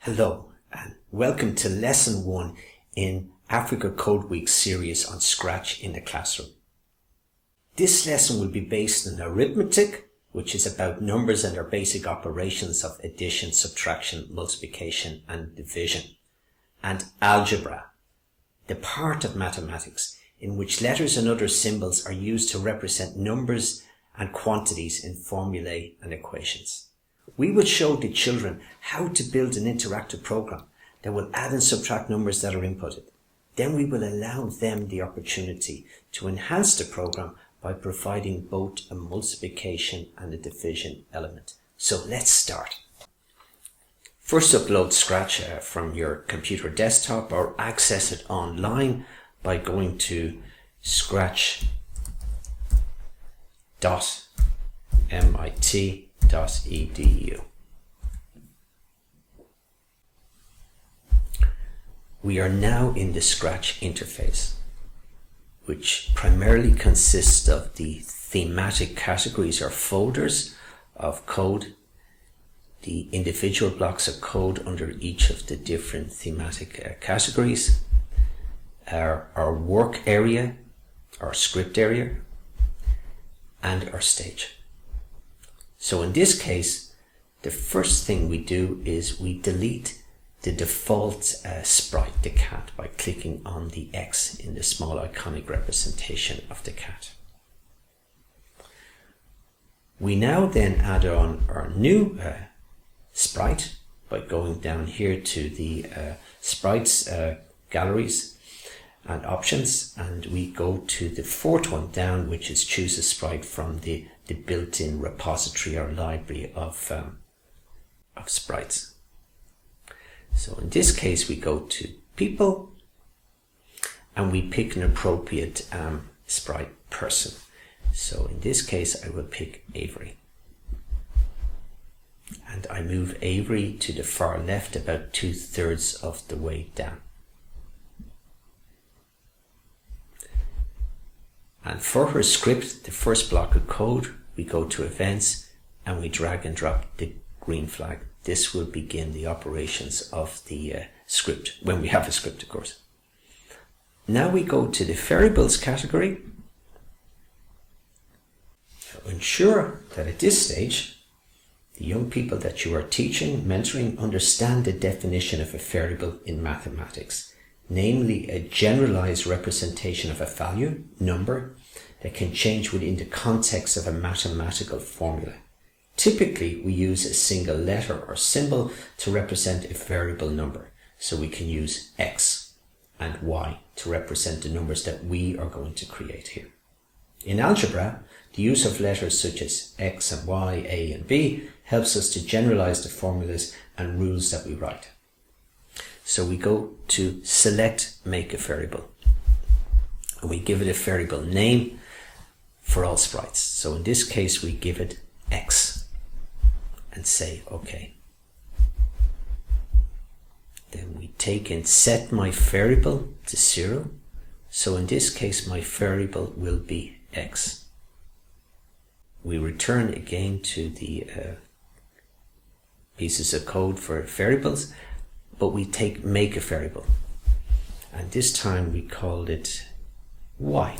Hello and welcome to Lesson 1 in Africa Code Week series on Scratch in the classroom. This lesson will be based on arithmetic, which is about numbers and their basic operations of addition, subtraction, multiplication and division, and algebra, the part of mathematics in which letters and other symbols are used to represent numbers and quantities in formulae and equations. We will show the children how to build an interactive program that will add and subtract numbers that are inputted. Then we will allow them the opportunity to enhance the program by providing both a multiplication and a division element. So let's start. First, upload Scratch from your computer desktop or access it online by going to scratch.mit.edu. We are now in the Scratch interface, which primarily consists of the thematic categories or folders of code, the individual blocks of code under each of the different thematic categories, our work area, our script area, and our stage. So in this case, the first thing we do is we delete the default sprite, the cat, by clicking on the X in the small iconic representation of the cat. We now then add on our new sprite by going down here to the sprites galleries and options, and we go to the fourth one down, which is choose a sprite from the built-in repository or library of sprites. So in this case we go to people and we pick an appropriate sprite person. So in this case I will pick Avery. And I move Avery to the far left about 2/3 of the way down. And for her script, the first block of code, we go to events and we drag and drop the green flag. This will begin the operations of the script, when we have a script, of course. Now we go to the variables category. So ensure that at this stage, the young people that you are teaching, mentoring, understand the definition of a variable in mathematics, namely a generalized representation of a value, number, that can change within the context of a mathematical formula. Typically, we use a single letter or symbol to represent a variable number. So we can use X and Y to represent the numbers that we are going to create here. In algebra, the use of letters such as X and Y, A and B helps us to generalize the formulas and rules that we write. So we go to select make a variable. And we give it a variable name for all sprites. So in this case, we give it X. And say OK. Then we take and set my variable to 0. So in this case my variable will be X. We return again to the pieces of code for variables, but we take make a variable. And this time we called it Y.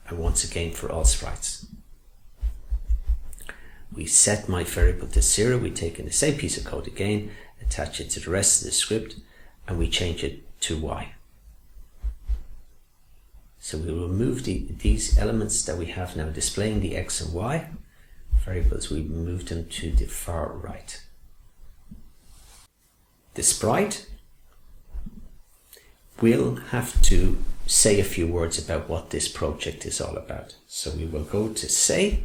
And once again for all sprites. We set my variable to 0, we take in the same piece of code again, attach it to the rest of the script, and we change it to Y. So we will move these elements that we have now displaying the X and Y variables, we move them to the far right. The sprite will have to say a few words about what this project is all about. So we will go to say,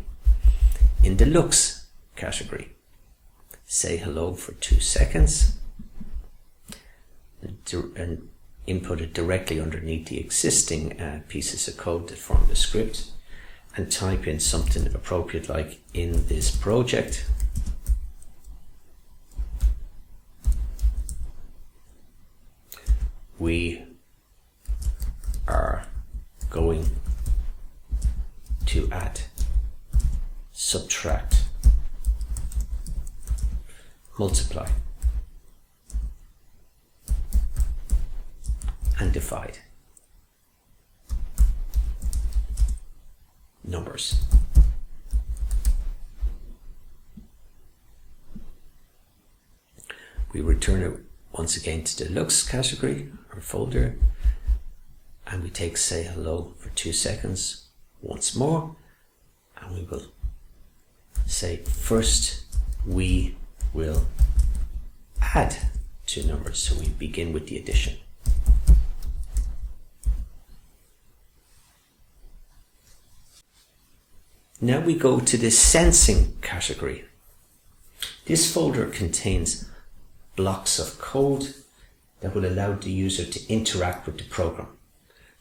in the looks category, say hello for 2 seconds and input it directly underneath the existing pieces of code that form the script, and type in something appropriate like in this project. We are going to add, subtract, multiply, and divide. Numbers. We return it once again to the looks category or folder, and we take say hello for 2 seconds once more, and we will say first we will add 2 numbers, so we begin with the addition. Now we go to the sensing category. This folder contains blocks of code that will allow the user to interact with the program.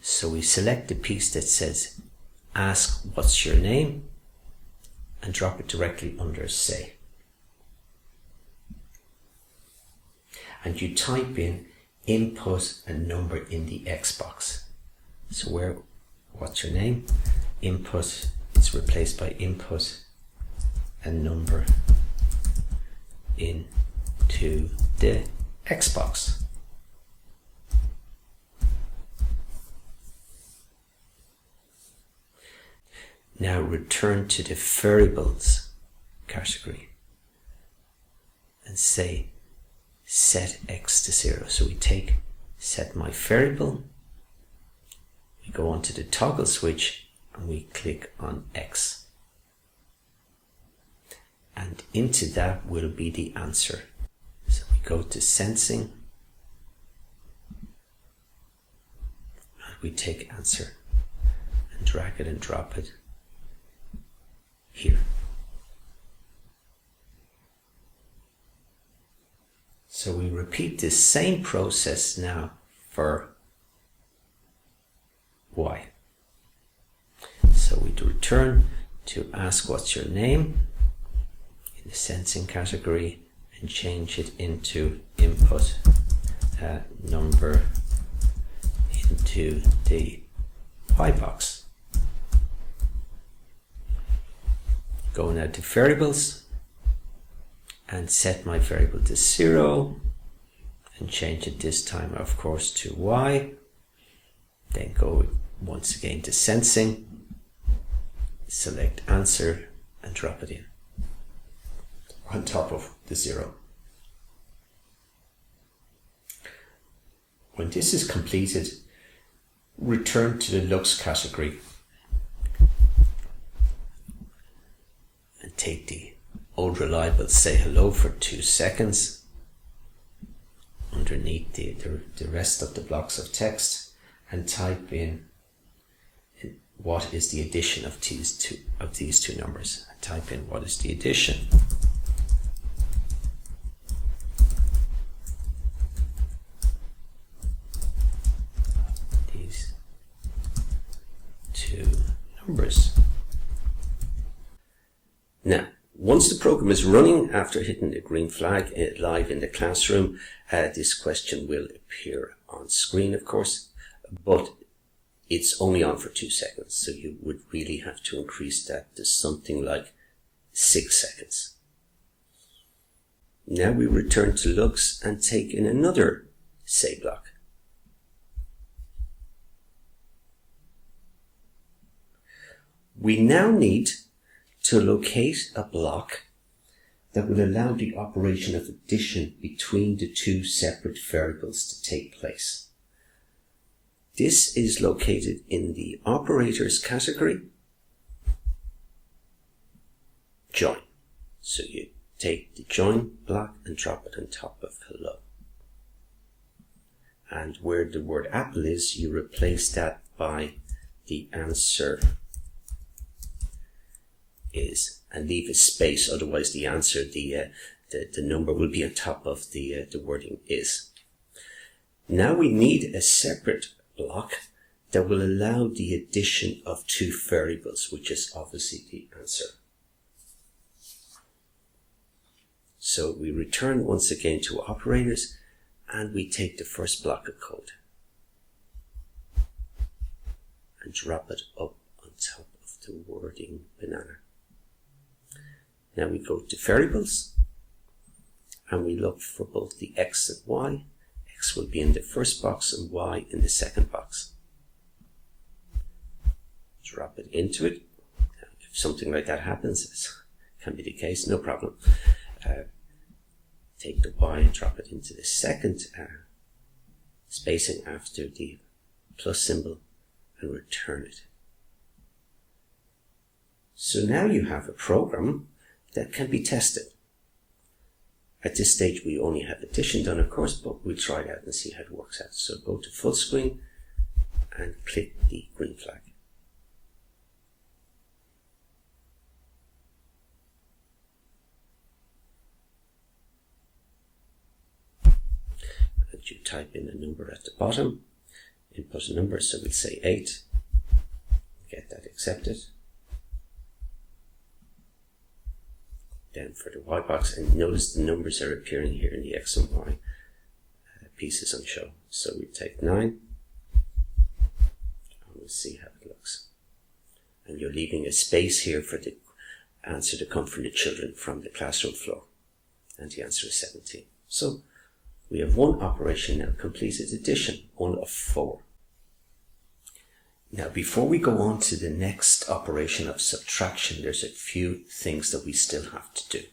So we select the piece that says ask what's your name and drop it directly under say. And you type in input a number in the X box. So what's your name? Input, it's replaced by input a number into the X box. Now return to the variables category and say set X to 0. So we take set my variable, we go onto the toggle switch and we click on X. And into that will be the answer. So we go to sensing and we take answer and drag it and drop it here. So we repeat this same process now for Y. So we return to ask what's your name in the sensing category and change it into input a number into the Y box. Go now to variables and set my variable to 0 and change it this time of course to Y. Then go once again to sensing, select answer and drop it in on top of the 0. When this is completed, return to the looks category and take the old reliable say hello for 2 seconds underneath the rest of the blocks of text and type in what is the addition of these two numbers. Type in what is the addition these two numbers. Now, once the program is running after hitting the green flag live in the classroom, this question will appear on screen, of course, but it's only on for 2 seconds, so you would really have to increase that to something like 6 seconds. Now we return to looks and take in another say block. We now need to locate a block that will allow the operation of addition between the 2 separate variables to take place. This is located in the operators category, join. So you take the join block and drop it on top of hello. And where the word apple is, you replace that by the answer is and leave a space, otherwise the answer, the number will be on top of the wording is. Now we need a separate block that will allow the addition of 2 variables, which is obviously the answer. So we return once again to operators and we take the first block of code and drop it up on top of the wording banana. Now we go to variables and we look for both the X and Y. X will be in the first box and Y in the second box. Drop it into it. If something like that happens, as can be the case, no problem. Take the Y and drop it into the second spacing after the plus symbol and return it. So now you have a program that can be tested. At this stage we only have addition done, of course, but we'll try it out and see how it works out. So go to full screen and click the green flag. And you type in a number at the bottom, input a number, so we'll say 8, get that accepted. Then for the Y box, and notice the numbers are appearing here in the X and Y pieces on show. So we take 9, and we'll see how it looks. And you're leaving a space here for the answer to come from the children from the classroom floor. And the answer is 17. So we have one operation now completed, addition, 1 of 4. Now, before we go on to the next operation of subtraction, there's a few things that we still have to do.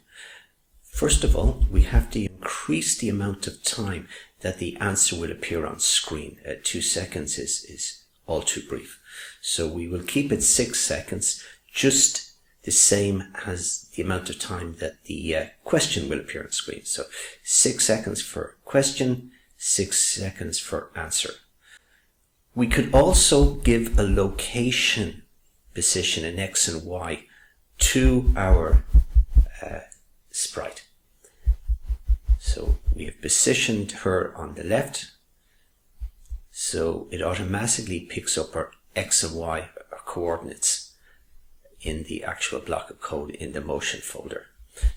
First of all, we have to increase the amount of time that the answer will appear on screen. 2 seconds is all too brief. So we will keep it 6 seconds, just the same as the amount of time that the question will appear on screen. So 6 seconds for question, 6 seconds for answer. We could also give a location position in X and Y to our sprite. So we have positioned her on the left, so it automatically picks up our X and Y coordinates in the actual block of code in the motion folder.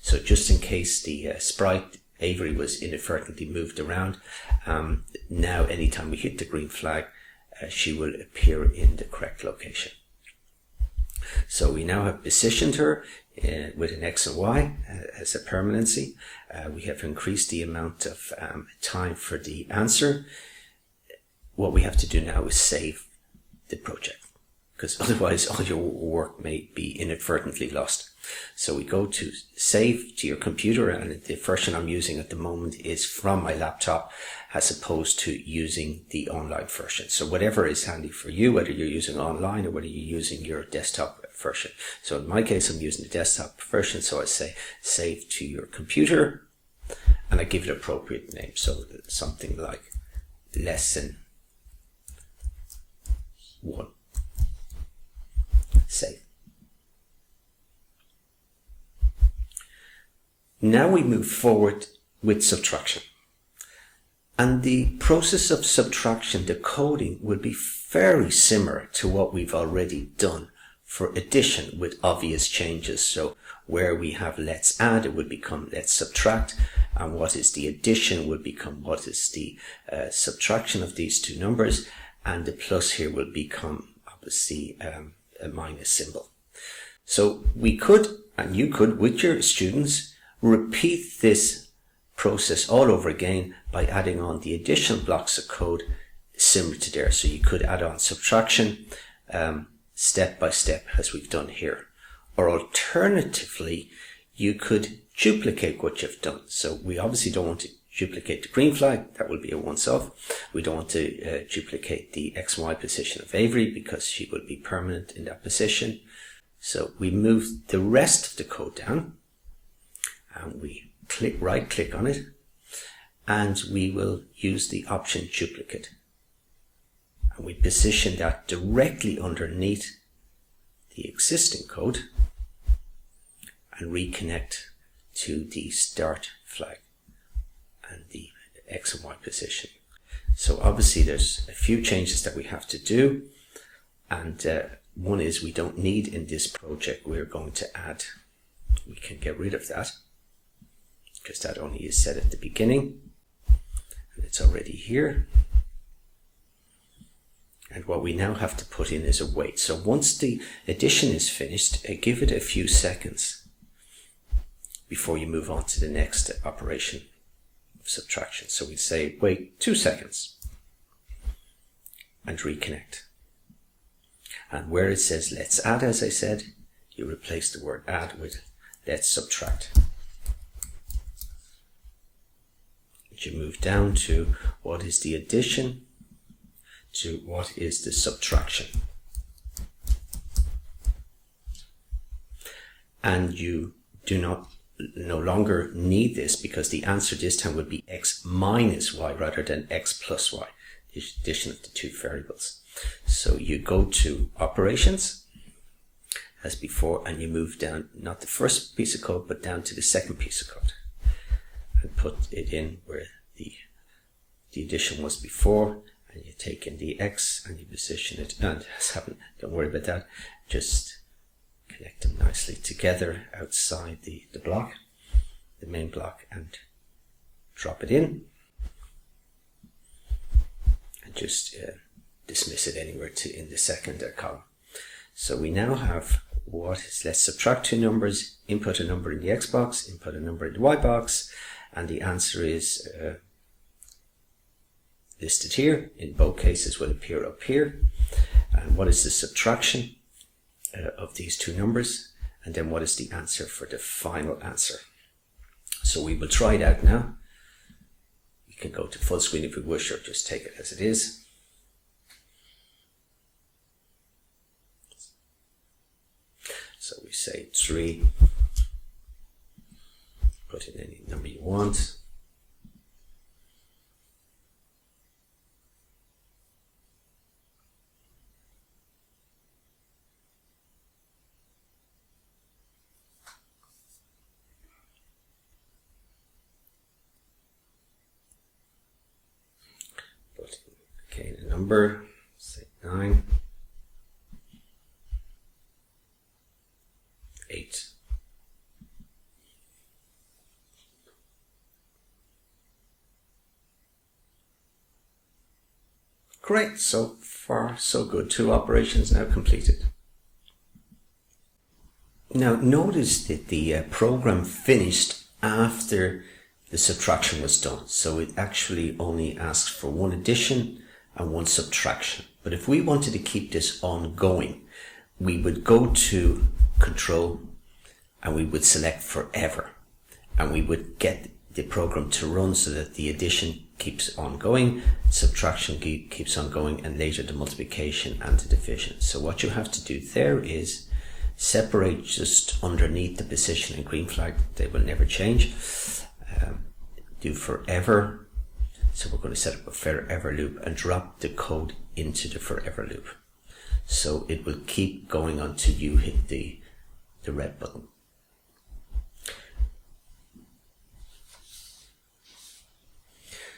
So just in case the sprite Avery was inadvertently moved around, now anytime we hit the green flag, she will appear in the correct location. So we now have positioned her with an X and Y as a permanency. We have increased the amount of time for the answer. What we have to do now is save the project, because otherwise all your work may be inadvertently lost. So we go to save to your computer, and the version I'm using at the moment is from my laptop as opposed to using the online version. So whatever is handy for you, whether you're using online or whether you're using your desktop version. So in my case, I'm using the desktop version, so I say save to your computer, and I give it an appropriate name. So something like lesson 1. Save. Now we move forward with subtraction. And the process of subtraction, the coding, will be very similar to what we've already done for addition, with obvious changes. So where we have let's add, it would become let's subtract, and what is the addition would become what is the subtraction of these two numbers, and the plus here will become obviously a minus symbol. So we could, and you could with your students, repeat this process all over again by adding on the additional blocks of code similar to there. So you could add on subtraction step by step as we've done here. Or alternatively, you could duplicate what you've done. So we obviously don't want to duplicate the green flag, that will be a once off. We don't want to duplicate the X and Y position of Avery because she will be permanent in that position. So we move the rest of the code down, and we right click on it, and we will use the option duplicate, and we position that directly underneath the existing code and reconnect to the start flag and the X and Y position. So obviously there's a few changes that we have to do, and one is we don't need in this project, we're going to add, we can get rid of that because that only is set at the beginning and it's already here. And what we now have to put in is a wait. So once the addition is finished, give it a few seconds before you move on to the next operation. of subtraction. So we say, wait 2 seconds and reconnect. And where it says let's add, as I said, you replace the word add with let's subtract. And you move down to what is the addition to what is the subtraction. And you do no longer need this, because the answer this time would be x minus y rather than x plus y, the addition of the two variables. So you go to operations as before, and you move down, not the first piece of code, but down to the second piece of code, and put it in where the addition was before, and you take in the x and you position it, and don't worry about that, just connect them nicely together outside the block, the main block, and drop it in, and just dismiss it anywhere in the second column. So we now have let's subtract two numbers, input a number in the x box, input a number in the y box, and the answer is listed here. In both cases will appear up here. And what is the subtraction of these two numbers? And then what is the answer for the final answer? So we will try it out now. You can go to full screen if you wish, or just take it as it is. So we say 3, put in any number you want. Put in, okay, the number, say 9. 8. Great, so far so good. 2 operations now completed. Now notice that the program finished after the subtraction was done. So it actually only asks for 1 addition and 1 subtraction. But if we wanted to keep this ongoing, we would go to Control and we would select forever, and we would get the program to run so that the addition keeps on going, subtraction keeps on going, and later the multiplication and the division. So what you have to do there is separate just underneath the position and green flag, they will never change. Do forever, so we're going to set up a forever loop and drop the code into the forever loop. So it will keep going until you hit the red button.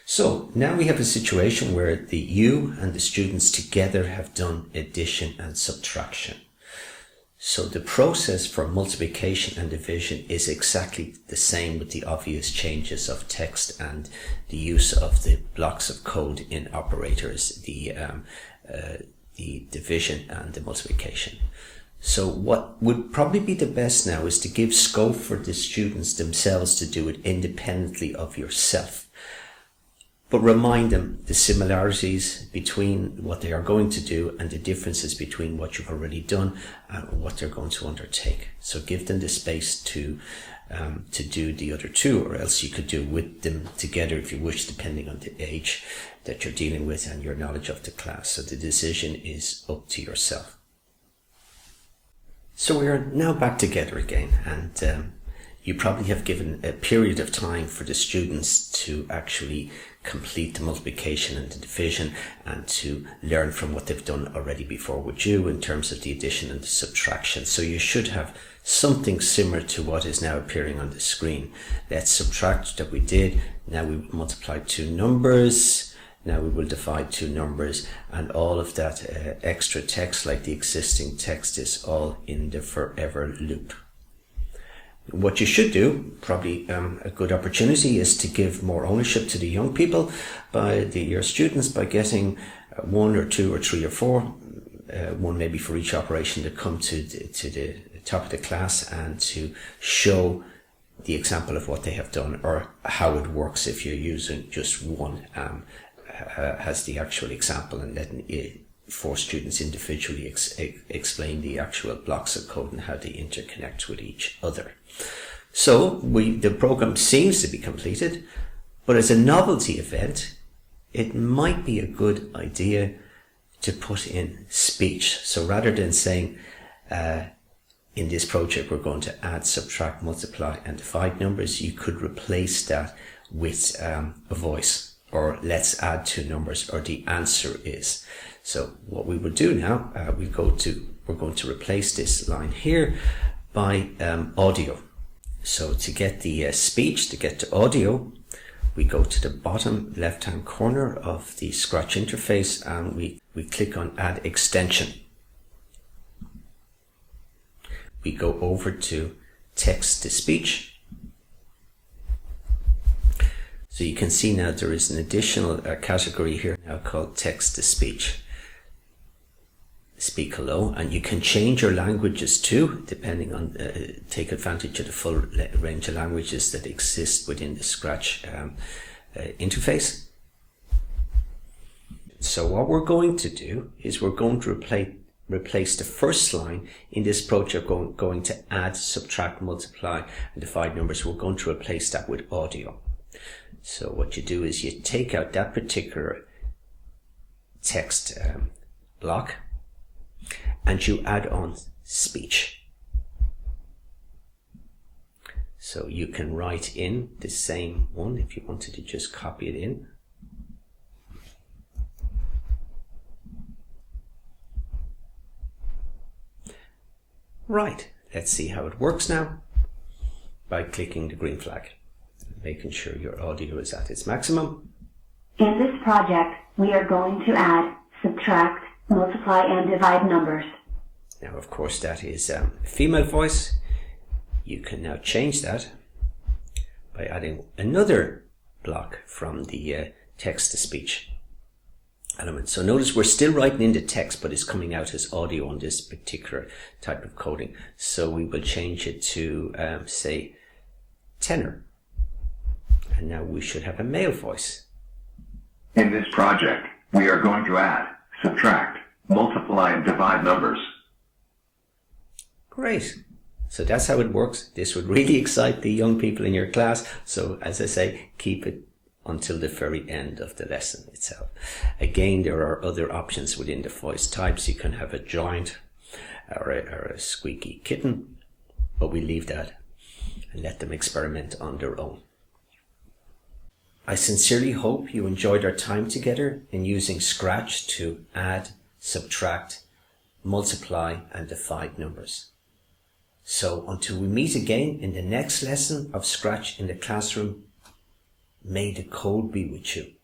So now we have a situation where you and the students together have done addition and subtraction. So the process for multiplication and division is exactly the same, with the obvious changes of text and the use of the blocks of code in operators, the division and the multiplication. So what would probably be the best now is to give scope for the students themselves to do it independently of yourself. But remind them the similarities between what they are going to do and the differences between what you've already done and what they're going to undertake. So give them the space to do the other two, or else you could do with them together if you wish, depending on the age that you're dealing with and your knowledge of the class. So the decision is up to yourself. So we are now back together again, and you probably have given a period of time for the students to actually complete the multiplication and the division and to learn from what they've done already before with you in terms of the addition and the subtraction. So you should have something similar to what is now appearing on the screen. Let's subtract that we did. Now we multiply 2 numbers. Now we will divide 2 numbers, and all of that extra text, like the existing text, is all in the forever loop. What you should do, probably a good opportunity, is to give more ownership to the young people, your students, by getting 1 or 2 or 3 or 4, one maybe for each operation, to come to the top of the class and to show the example of what they have done, or how it works if you're using just one as the actual example, and letting 4 students individually explain the actual blocks of code and how they interconnect with each other. So the program seems to be completed, but as a novelty event, it might be a good idea to put in speech. So rather than saying, in this project we're going to add, subtract, multiply and divide numbers, you could replace that with a voice, or let's add 2 numbers, or the answer is. So what we will do now, we're going to replace this line here by audio. So to get the speech, to get to audio, we go to the bottom left hand corner of the Scratch interface and we click on Add Extension. We go over to Text to Speech. So you can see now there is an additional category here now called Text to Speech. Speak hello, and you can change your languages too, depending on, take advantage of the full range of languages that exist within the Scratch interface. So what we're going to do is we're going to replace the first line in this project, going to add, subtract, multiply and divide numbers. We're going to replace that with audio. So what you do is you take out that particular text block and you add on speech. So you can write in the same one if you wanted to just copy it in. Right, let's see how it works now by clicking the green flag, making sure your audio is at its maximum. In this project, we are going to add, subtract, multiply and divide numbers. Now, of course, that is a female voice. You can now change that by adding another block from the text-to-speech element. So notice we're still writing in the text, but it's coming out as audio on this particular type of coding. So we will change it to, say, tenor. And now we should have a male voice. In this project, we are going to add, subtract, multiply and divide numbers. Great. So that's how it works. This would really excite the young people in your class. So as I say, keep it until the very end of the lesson itself. Again, there are other options within the voice types. You can have a giant or a squeaky kitten, but we leave that and let them experiment on their own. I sincerely hope you enjoyed our time together in using Scratch to add, subtract, multiply and divide numbers. So until we meet again in the next lesson of Scratch in the Classroom, may the code be with you.